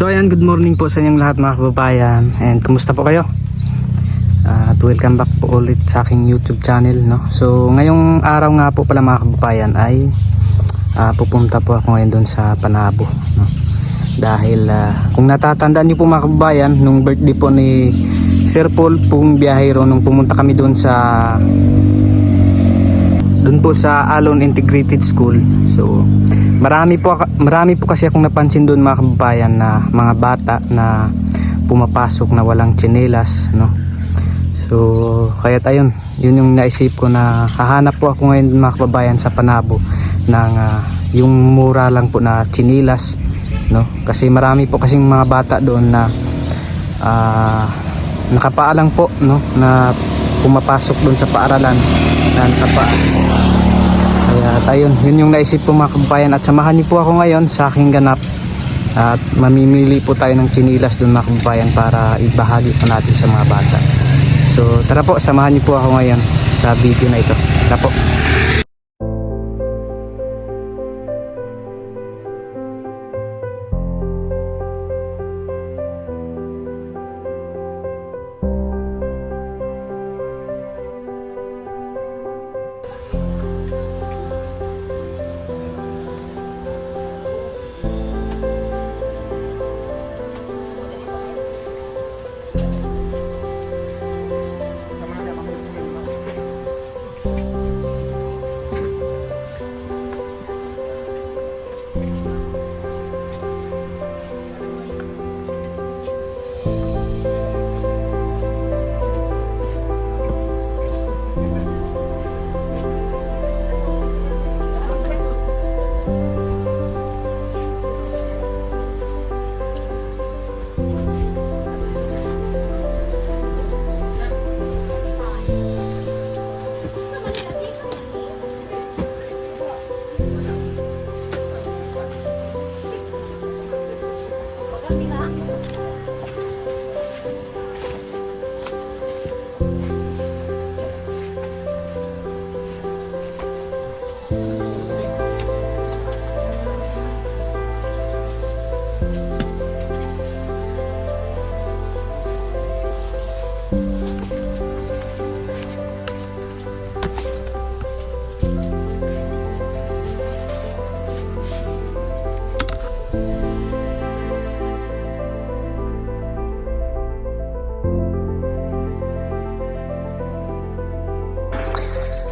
So ayan, good morning po sa inyong lahat mga kababayan. And kumusta po kayo? At welcome back po ulit sa aking YouTube channel, no? So ngayong araw nga po pala mga kababayan ay pupunta po ako ngayon doon sa Panabo, no? Dahil kung natatandaan niyo po mga kababayan, nung birthday po ni Sir Paul pong biyahero, nung pumunta kami doon po sa Alon Integrated School. So marami po kasi akong napansin doon mga kababayan na mga bata na pumapasok na walang tsinelas, no? So kaya ayun, yun yung naisip ko na hahanap po ako ngayon mga kababayan sa Panabo ng yung mura lang po na tsinelas, no? Kasi marami po kasing mga bata doon na nakapaalang po, no, na pumapasok doon sa paaralan na nakapaa. Kaya ayun, yun yung naisip ko mga kababayan, at samahan niyo po ako ngayon sa aking ganap at mamimili po tayo ng tsinelas doon mga kababayan para ibahagi po natin sa mga bata. So tara po, samahan niyo po ako ngayon sa video na ito. Tara po.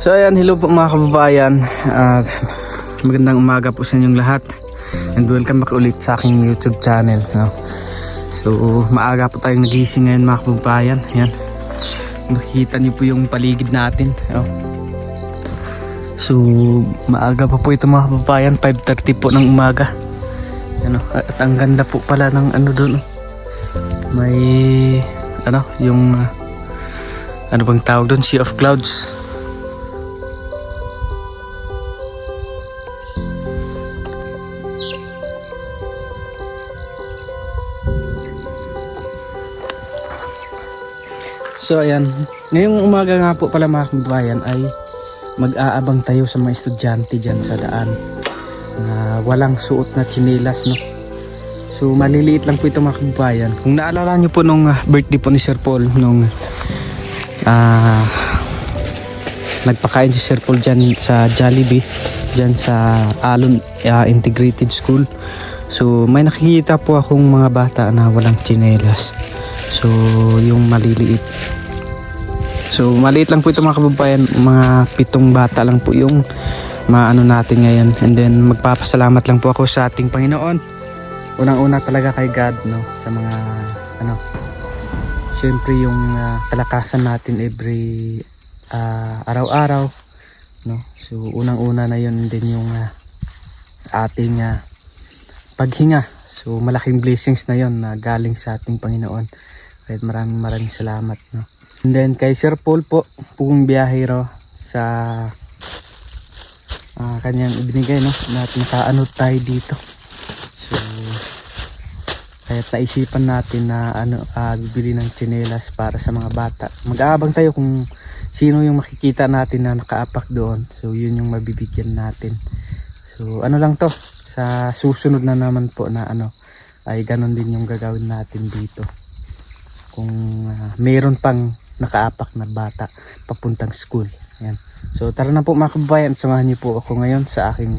So ayan, hello po mga kababayan, at magandang umaga po sa inyong lahat, and welcome back ulit sa aking YouTube channel, no? So maaga po tayong nagising ngayon mga kababayan. Ayan, nakikita niyo po yung paligid natin, no? So maaga pa po ito mga kababayan, 5:30 po ng umaga, ano? At ang ganda po pala ng ano doon, may ano, yung ano bang tawag doon, sea of clouds. So ayan, ngayong umaga nga po pala mga kababayan ay mag-aabang tayo sa mga estudyante dyan sa daan na walang suot na tsinelas, no? So maliliit lang po ito mga kababayan. Kung naalala nyo po nung birthday po ni Sir Paul, nung nagpakain si Sir Paul dyan sa Jollibee, dyan sa Alon Integrated School. So may nakikita po akong mga bata na walang tsinelas. So yung maliliit. So maliit lang po ito mga kababayan, mga 7 bata lang po yung maano natin ngayon. And then magpapasalamat lang po ako sa ating Panginoon. Unang-una talaga kay God, no, sa mga ano, syempre yung kalakasan natin every araw-araw, no. So unang-una na yun, and then yung ating paghinga. So malaking blessings na yun na galing sa ating Panginoon. Kaya maraming salamat, no. And then kay Sir Paul po, pong biyahero sa kanyang ibinigay, no, na nakaano tayo dito. So kaya naisipan natin na bibili ng tsinelas para sa mga bata. Mag-aabang tayo kung sino yung makikita natin na nakaapak doon. So yun yung mabibigyan natin. So ano lang to, sa susunod na naman po na ay ganun din yung gagawin natin dito. Kung mayroon pang nakaapak na bata papuntang school. Yan. So tara na po mga kababayan, samahan niyo po ako ngayon sa aking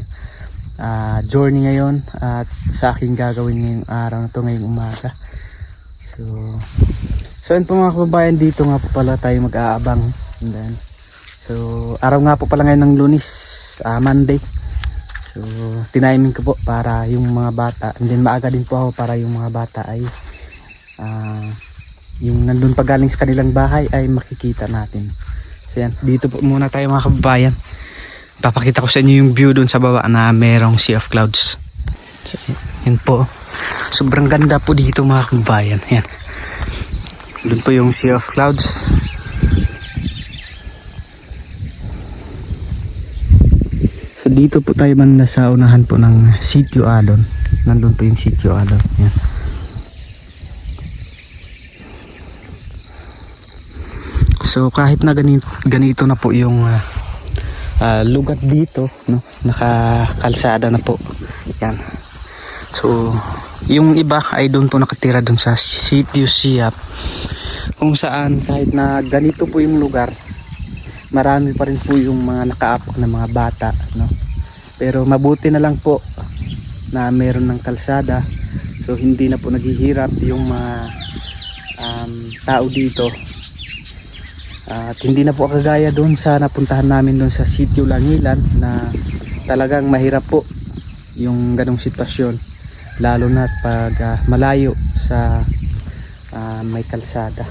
journey ngayon at sa aking gagawin ngayong araw na to, ngayong umaga. So yun po mga kababayan, dito nga po pala tayo mag-aabang. And then, so araw nga po pala ngayon ng Lunes, Monday. So tiniming ko po para yung mga bata, and then maaga din po ako para yung mga bata ay yung nandun pa galing sa kanilang bahay ay makikita natin. So yan, dito po muna tayo mga kababayan. Papakita ko sa inyo yung view dun sa baba na merong sea of clouds. So, yan po, sobrang ganda po dito mga kababayan. Yan, dun po yung sea of clouds. So dito po tayo man sa unahan po ng Sitio Alon. Nandun po yung Sitio Alon. Yan. So kahit na ganito na po yung lugar dito, no, nakakalsada na po. Yan. So yung iba ay doon po nakatira doon sa Sitio Siap, kung saan kahit na ganito po yung lugar, marami pa rin po yung mga nakaapak na mga bata, no. Pero mabuti na lang po na meron ng kalsada, so hindi na po naghihirap yung mga tao dito. At hindi na po kagaya doon sa napuntahan namin doon sa Sitio Langilan na talagang mahirap po yung ganong sitwasyon, lalo na pag malayo sa may kalsada.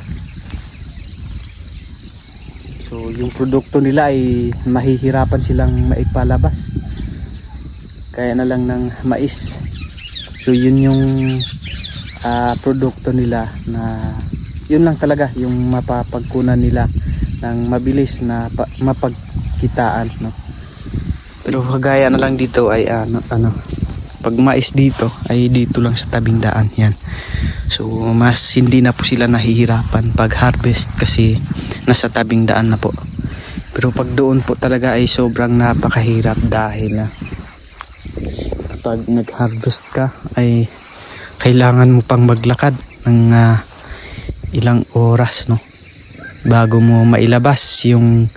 So yung produkto nila ay mahihirapan silang maipalabas, kaya na lang ng mais. So yun yung produkto nila na yun lang talaga yung mapapagkunan nila ng mabilis na mapagkitaan, no. Pero kagaya na lang dito ay pag mais dito ay dito lang sa tabing daan. Yan. So mas hindi na po sila nahihirapan pag harvest kasi nasa tabing daan na po. Pero pag doon po talaga ay sobrang napakahirap dahil kapag nag-harvest ka ay kailangan mo pang maglakad ng ilang oras, no, bago mo mailabas yung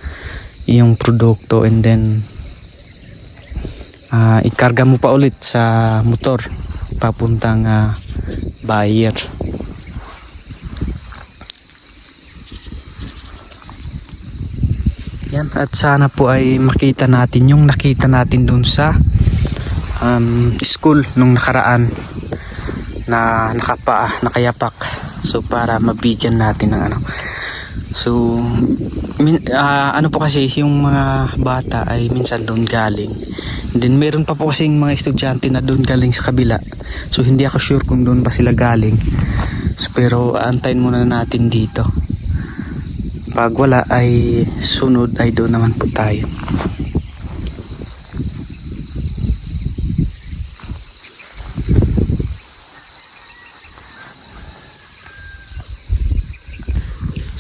produkto, and then ikarga mo pa ulit sa motor papuntang buyer. Yan, at sana po ay makita natin yung nakita natin dun sa school nung nakaraan na nakayapak. So para mabigyan natin ng so ano po kasi yung mga bata ay minsan doon galing, and then meron pa po kasing mga estudyante na doon galing sa kabila. So hindi ako sure kung doon ba sila galing. So, pero antayin muna natin dito. Pag wala ay sunod ay doon naman po tayo.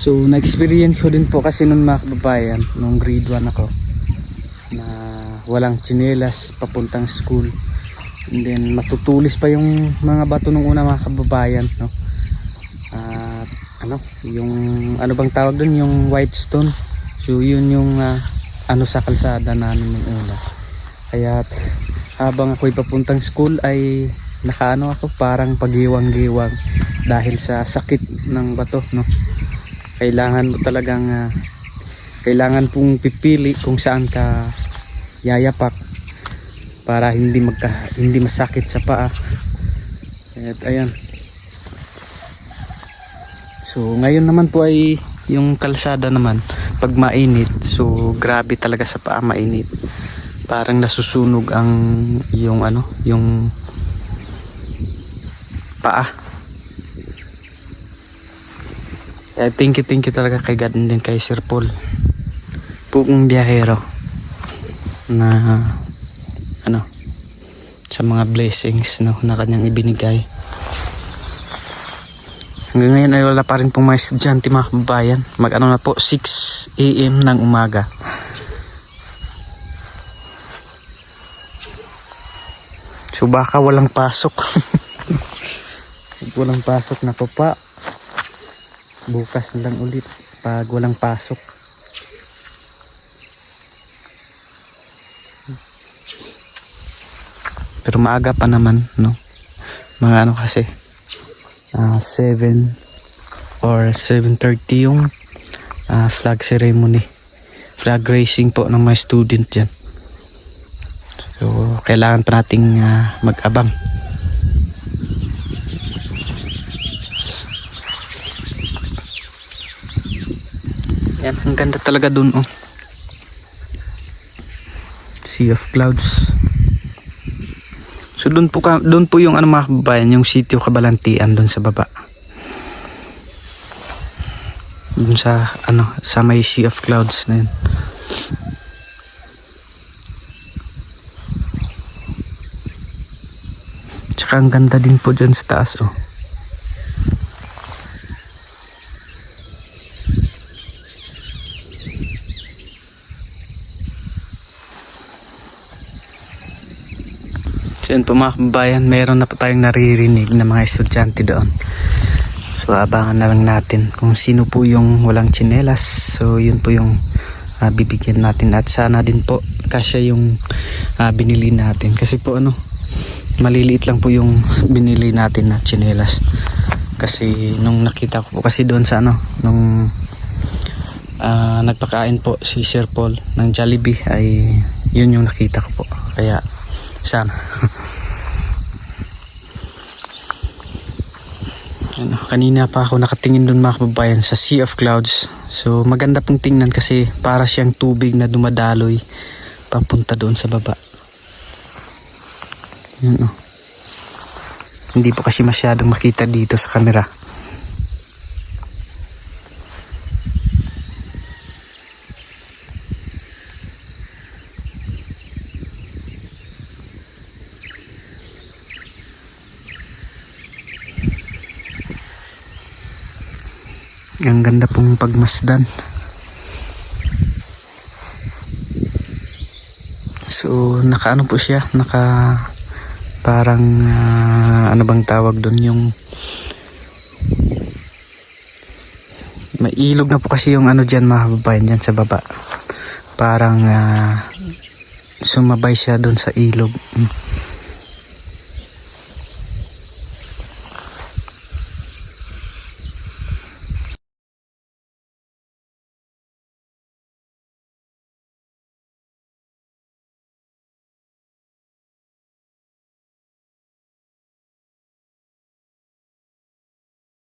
So na-experience ko din po kasi nung mga kababayan, nung grade 1 ako, na walang tsinelas papuntang school, and then matutulis pa yung mga bato nung una mga kababayan, no. Yung bang tawag dun, yung white stone. So yun yung sa kalsada namin nung una. Kaya habang ako'y papuntang school ay ako parang pagiwang-giwang dahil sa sakit ng bato, no. Kailangan mo talagang kailangan pong pipili kung saan ka yayapak para hindi masakit sa paa. At ayan. So ngayon naman po ay yung kalsada naman pag mainit, so grabe talaga sa paa, mainit. Parang nasusunog yung paa. Thank you talaga kay God and din kay Sir Paul, pong biyahero, na sa mga blessings, no, na kanyang ibinigay. Hanggang ngayon ay wala pa rin pong mga estudyante mga kababayan. Na po 6 AM ng umaga. So baka walang pasok. Pag walang pasok na po pa, bukas na lang ulit pag walang pasok. Pero maaga pa naman, no? Mga ano kasi 7 or 7:30 yung flag ceremony, flag raising po ng mga student dyan. So kailangan pa nating mag-abang. Yan, ang ganda talaga dun, oh. Sea of clouds. So doon po yung ano mga kababayan, yung sitio Kabalantian doon sa baba. Doon sa ano, sa may Sea of Clouds na yun. Tsaka ang ganda din po dyan sa taas, oh. So yun po mga kababayan, meron na po tayong naririnig na mga estudyante doon. So abangan na lang natin kung sino po yung walang tsinelas. So yun po yung bibigyan natin, at sana din po kasya yung binili natin. Kasi po ano, maliliit lang po yung binili natin na tsinelas. Kasi nung nakita ko po kasi doon sa ano, nung nagpakain po si Sir Paul ng Jollibee, ay yun yung nakita ko po. Kaya sana ano, kanina pa ako nakatingin doon mga kababayan sa Sea of Clouds. So maganda pong tingnan kasi para siyang tubig na dumadaloy papunta doon sa baba. Yun, oh. Hindi po kasi masyadong makita dito sa camera. Ang ganda pong pagmasdan. So nakaano po siya, parang ano bang tawag doon, yung may ilog na po kasi yung ano dyan mga kababayan, dyan sa baba. Parang sumabay siya doon sa ilog.